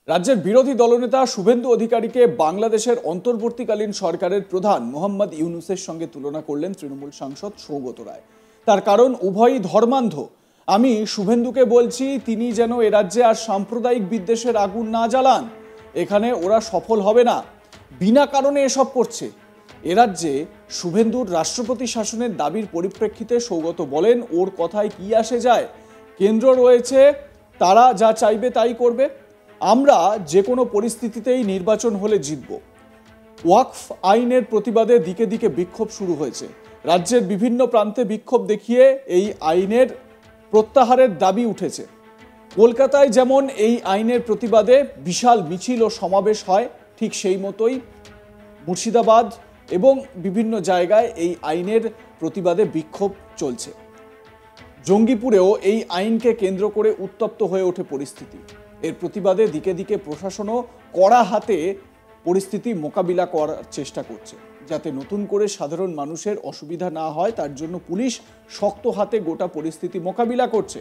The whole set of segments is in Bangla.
রাজ্যের বিরোধী দলনেতা শুভেন্দু অধিকারীকে বাংলাদেশের অন্তর্বর্তীকালীন সরকারের প্রধান মোহাম্মদ ইউনূসের সঙ্গে তুলনা করলেন তৃণমূল সাংসদ সৌগত রায়। তার কারণ, উভয়ই ধর্মান্ধ। আমি শুভেন্দুকে বলছি, তিনি যেন এ রাজ্যে আর সাম্প্রদায়িক বিদ্বেষের আগুন না জ্বালান। এখানে ওরা সফল হবে না, বিনা কারণে এসব করছে। এ রাজ্যে শুভেন্দুর রাষ্ট্রপতি শাসনের দাবির পরিপ্রেক্ষিতে সৌগত বলেন, ওর কথায় কি আসে যায়, কেন্দ্র রয়েছে, তারা যা চাইবে তাই করবে। আমরা যে কোনো পরিস্থিতিতেই নির্বাচন হলে জিতব। ওয়াকফ আইনের প্রতিবাদে দিকে দিকে বিক্ষোভ শুরু হয়েছে। রাজ্যের বিভিন্ন প্রান্তে বিক্ষোভ দেখিয়ে এই আইনের প্রত্যাহারের দাবি উঠেছে। কলকাতায় যেমন এই আইনের প্রতিবাদে বিশাল মিছিল ও সমাবেশ হয়, ঠিক সেই মতোই মুর্শিদাবাদ এবং বিভিন্ন জায়গায় এই আইনের প্রতিবাদে বিক্ষোভ চলছে। জঙ্গিপুরেও এই আইনকে কেন্দ্র করে উত্তপ্ত হয়ে ওঠে পরিস্থিতি। এর প্রতিবাদে দিকে দিকে প্রশাসনও কড়া হাতে পরিস্থিতি মোকাবিলা করার চেষ্টা করছে, যাতে নতুন করে সাধারণ মানুষের অসুবিধা না হয় তার জন্য পুলিশ শক্ত হাতে গোটা পরিস্থিতি মোকাবিলা করছে।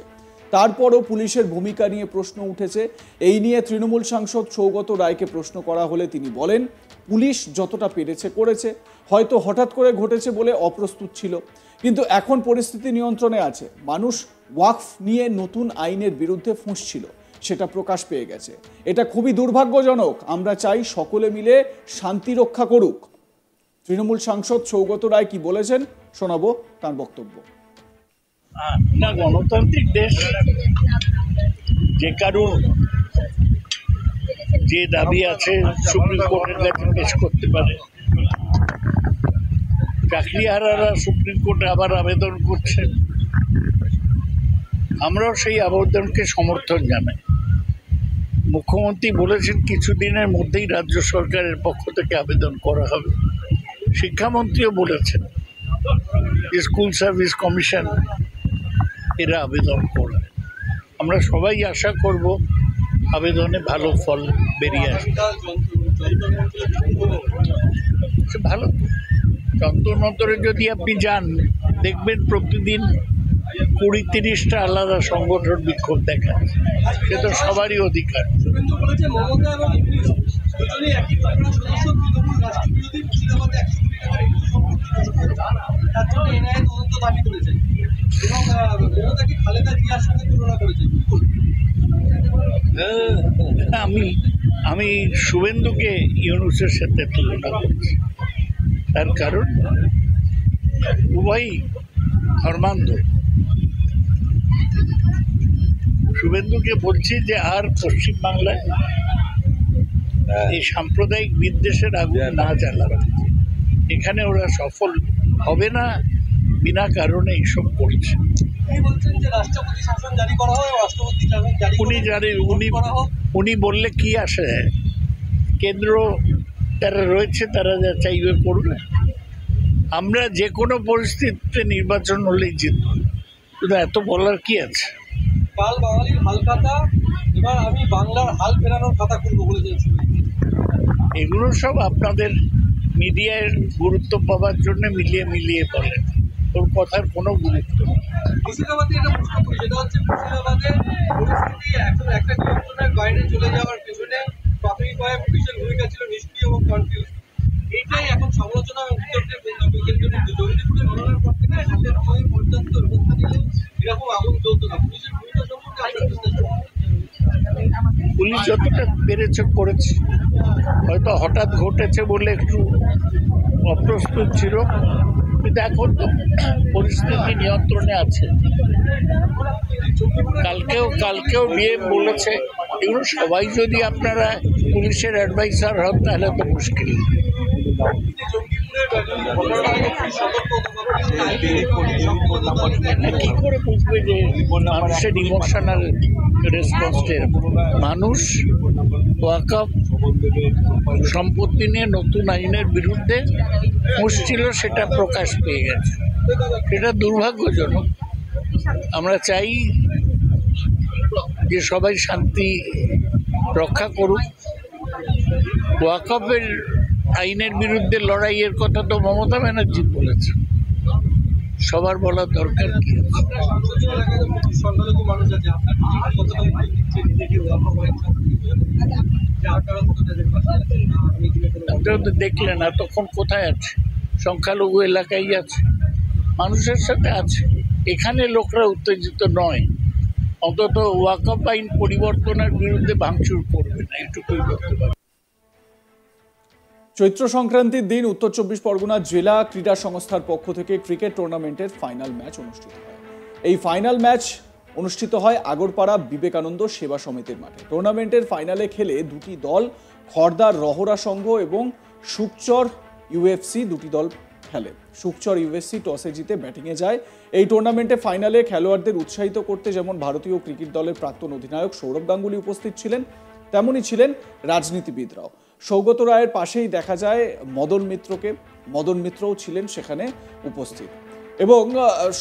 তারপরও পুলিশের ভূমিকা নিয়ে প্রশ্ন উঠেছে। এই নিয়ে তৃণমূল সাংসদ সৌগত রায়কে প্রশ্ন করা হলে তিনি বলেন, পুলিশ যতটা পেরেছে করেছে, হয়তো হঠাৎ করে ঘটেছে বলে অপ্রস্তুত ছিল, কিন্তু এখন পরিস্থিতি নিয়ন্ত্রণে আছে। মানুষ ওয়াকফ নিয়ে নতুন আইনের বিরুদ্ধে ফুঁসছিল, সেটা প্রকাশ পেয়ে গেছে। এটা খুবই দুর্ভাগ্যজনক। আমরা চাই সকলে মিলে শান্তি রক্ষা করুক। তৃণমূল সাংসদ সৌগত রায় কি বলেছেন শোনাবো তার বক্তব্য। না, গণতান্ত্রিক দেশ, যে কারোর যে দাবি আছে সুপ্রিম কোর্টের কাছে পেশ করতে পারে। চাকরিহারারা সুপ্রিম কোর্টে আবার আবেদন করছেন, আমরাও সেই আবেদনকে সমর্থন জানাই। মুখ্যমন্ত্রী বলেছেন কিছুদিনের মধ্যেই রাজ্য সরকারের পক্ষ থেকে আবেদন করা হবে। শিক্ষামন্ত্রীও বলেছেন, স্কুল সার্ভিস কমিশন এরা আবেদন করবে। আমরা সবাই আশা করব আবেদনে ভালো ফল বেরিয়ে আসবে। ভালো যন্ত্র মন্ত্রে যদি আপনি যান, দেখবেন প্রতিদিন 20-30টা আলাদা সংগঠন বিক্ষোভ দেখা, সে তো সবারই অধিকার। আমি শুভেন্দুকে ইউনূসের সাথে তুলনা করছি। তার কারণ, উভয়ই ধর্মান্ধ। শুভেন্দুকে বলছি যে আর পশ্চিমবাংলায় এই সাম্প্রদায়িক বিদ্বেষের আগুন না জ্বালাবে। এখানে ওরা সফল হবে না, বিনা কারণে এইসব করছে। উনি বললে কি আসে, কেন্দ্র যারা রয়েছে তারা যা চাইবে করবে। আমরা যে কোনো পরিস্থিতিতে নির্বাচন হলেই জিতব, কিন্তু এত বলার কি আছে। কাল বাঙালির হাল খাতা, এবার আমি বাংলার হাল ফেরানোর কথা করবো বলেছেন। এগুলো সব আপনাদের মিডিয়ার গুরুত্ব পাওয়ার জন্য মিলিয়ে মিলিয়ে বলেন, ওর কথার কোনো গুরুত্ব নেই। মুর্শিদাবাদে এটা প্রশ্ন করি, সেটা হচ্ছে মুর্শিদাবাদে পরিস্থিতি এখন একটা নিয়ন্ত্রণের বাইরে চলে যাওয়ার পেছনে প্রাথমিকভাবে পুলিশের ভূমিকা ছিল নিষ্ক্রিয় এবং কনফিউজ। এইটাই এখন সমালোচনা এবং বিতর্কের কেন্দ্রবিন্দু। জঙ্গিপুরের ঘটনার পর থেকে হাতের সময় পর্যাপ্ত ব্যবস্থা নিলে এরকম আগুন জ্বলত না। পুলিশের ভূমিকা সম্পর্কে পুলিশ যতটা পেরেছে করেছে, হয়তো হঠাৎ ঘটেছে বলে একটু অপ্রস্তুত ছিল, কিন্তু এখন তো পরিস্থিতি নিয়ন্ত্রণে আছে। কালকেও ডিএম বলেছে, এগুলো সবাই যদি আপনারা পুলিশের অ্যাডভাইসার হন তাহলে তো মুশকিল। কি করে বুঝবে যে মানুষের ইমোশনাল রেসপন্সের? মানুষ ওয়াকফ সম্পত্তি নিয়ে নতুন আইনের বিরুদ্ধে মুশকিল, সেটা প্রকাশ পেয়ে গেছে। সেটা দুর্ভাগ্যজনক। আমরা চাই যে সবাই শান্তি রক্ষা করুক। ওয়াকফের আইনের বিরুদ্ধে লড়াইয়ের কথা তো মমতা ব্যানার্জি বলেছে, সবার বলার দরকার কি আছে? সরকারও তো তাদের পাশে আছে। এই দিনে কোনো আপনারা তো দেখলেন এতক্ষণ কোথায় আছে, সংখ্যালঘু এলাকায় আছে, মানুষের সাথে আছে। এখানে লোকরা উত্তেজিত নয়, অন্তত ওয়াকফ আইন পরিবর্তনের বিরুদ্ধে ভাঙচুর করবে না, এটুকুই বলতে পারি। চৈত্র সংক্রান্তির দিন উত্তর চব্বিশ পরগনা জেলা ক্রীড়া সংস্থার পক্ষ থেকে ক্রিকেট টুর্নামেন্টের ফাইনাল ম্যাচ অনুষ্ঠিত হয়। এই ফাইনাল ম্যাচ অনুষ্ঠিত হয় আগরপাড়া বিবেকানন্দ সেবা সমিতির মাঠে। টুর্নামেন্টের ফাইনালে খেলে দুটি দল খড়দার রহরা সংঘ এবং সুকচর ইউএফসি দুটি দল খেলে। সুকচর ইউএফসি টসে জিতে ব্যাটিংয়ে যায়। এই টুর্নামেন্টে ফাইনালে খেলোয়াড়দের উৎসাহিত করতে যেমন ভারতীয় ক্রিকেট দলের প্রাক্তন অধিনায়ক সৌরভ গাঙ্গুলি উপস্থিত ছিলেন, তেমনই ছিলেন রাজনীতিবিদরাও। সৌগত রায়ের পাশেই দেখা যায় মদন মিত্রকে, মদন মিত্রও ছিলেন সেখানে উপস্থিত। এবং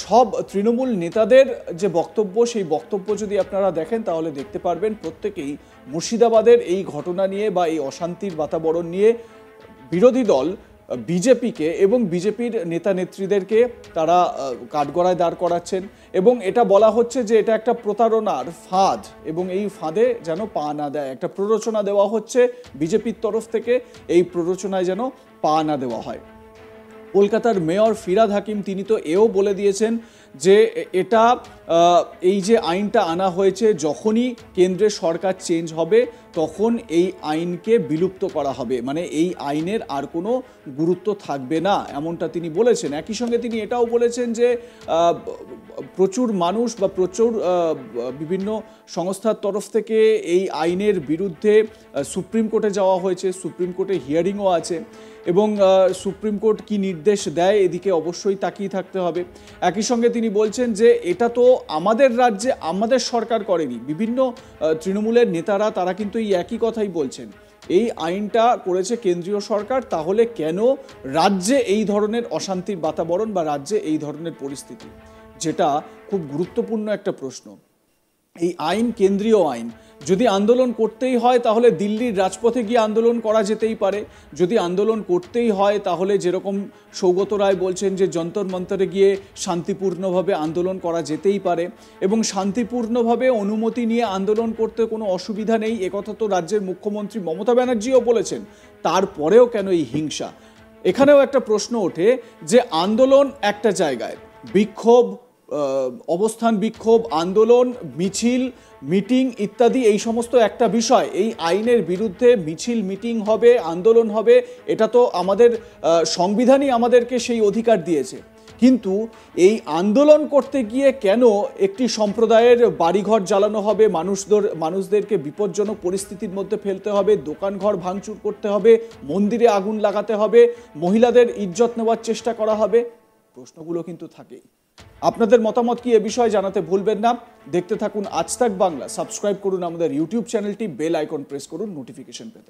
সব তৃণমূল নেতাদের যে বক্তব্য, সেই বক্তব্য যদি আপনারা দেখেন তাহলে দেখতে পারবেন প্রত্যেকেই মুর্শিদাবাদের এই ঘটনা নিয়ে বা এই অশান্তির বাতাবরণ নিয়ে বিরোধী দল বিজেপিকে এবং বিজেপির নেতা নেত্রীদেরকে তারা কাঠগড়ায় দাঁড় করাচ্ছেন এবং এটা বলা হচ্ছে যে এটা একটা প্রতারণার ফাঁদ এবং এই ফাঁদে যেন পা না দেয়। একটা প্ররোচনা দেওয়া হচ্ছে বিজেপির তরফ থেকে, এই প্ররোচনায় যেন পা না দেওয়া হয়। কলকাতার মেয়র ফিরহাদ হাকিম তিনি তো এও বলে দিয়েছেন যে এটা এই যে আইনটা আনা হয়েছে, যখনই কেন্দ্রের সরকার চেঞ্জ হবে তখন এই আইনকে বিলুপ্ত করা হবে, মানে এই আইনের আর কোনো গুরুত্ব থাকবে না, এমনটা তিনি বলেছেন। একই সঙ্গে তিনি এটাও বলেছেন যে প্রচুর মানুষ বা প্রচুর বিভিন্ন সংস্থার তরফ থেকে এই আইনের বিরুদ্ধে সুপ্রিম কোর্টে যাওয়া হয়েছে, সুপ্রিম কোর্টে হিয়ারিংও আছে এবং সুপ্রিম কোর্ট কি নির্দেশ দেয় এদিকে অবশ্যই তাকিয়ে থাকতে হবে। একই সঙ্গে তিনি বলছেন যে এটা তো আমাদের রাজ্যে আমাদের সরকার করেনি, বিভিন্ন তৃণমূলের নেতারা তারা কিন্তু এই একই কথাই বলছেন, এই আইনটা করেছে কেন্দ্রীয় সরকার, তাহলে কেন রাজ্যে এই ধরনের অশান্তির বাতাবরণ বা রাজ্যে এই ধরনের পরিস্থিতি, যেটা খুব গুরুত্বপূর্ণ একটা প্রশ্ন। এই আইন কেন্দ্রীয় আইন, যদি আন্দোলন করতেই হয় তাহলে দিল্লির রাজপথে গিয়ে আন্দোলন করা যেতেই পারে, যদি আন্দোলন করতেই হয় তাহলে যেরকম সৌগত রায় বলছেন যে যন্তর মন্তরে গিয়ে শান্তিপূর্ণভাবে আন্দোলন করা যেতেই পারে এবং শান্তিপূর্ণভাবে অনুমতি নিয়ে আন্দোলন করতে কোনো অসুবিধা নেই, একথা তো রাজ্যের মুখ্যমন্ত্রী মমতা ব্যানার্জিও বলেছেন। তারপরেও কেন এই হিংসা? এখানেও একটা প্রশ্ন ওঠে যে আন্দোলন একটা জায়গায়, বিক্ষোভ, অবস্থান বিক্ষোভ, আন্দোলন, মিছিল, মিটিং ইত্যাদি এই সমস্ত একটা বিষয়। এই আইনের বিরুদ্ধে মিছিল, মিটিং হবে, আন্দোলন হবে, এটা তো আমাদের সংবিধানই আমাদেরকে সেই অধিকার দিয়েছে। কিন্তু এই আন্দোলন করতে গিয়ে কেন একটি সম্প্রদায়ের বাড়িঘর জ্বালানো হবে, মানুষদেরকে বিপজ্জনক পরিস্থিতির মধ্যে ফেলতে হবে, দোকানঘর ভাঙচুর করতে হবে, মন্দিরে আগুন লাগাতে হবে, মহিলাদের ইজ্জত নেওয়ার চেষ্টা করা হবে? প্রশ্নগুলো কিন্তু থাকেই। আপনাদের মতামত কি এ বিষয়ে জানাতে ভুলবেন না। দেখতে থাকুন আজ তাক বাংলা, সাবস্ক্রাইব করুন আমাদের ইউটিউব চ্যানেলটি, বেল আইকন প্রেস করুন নোটিফিকেশন পেতে।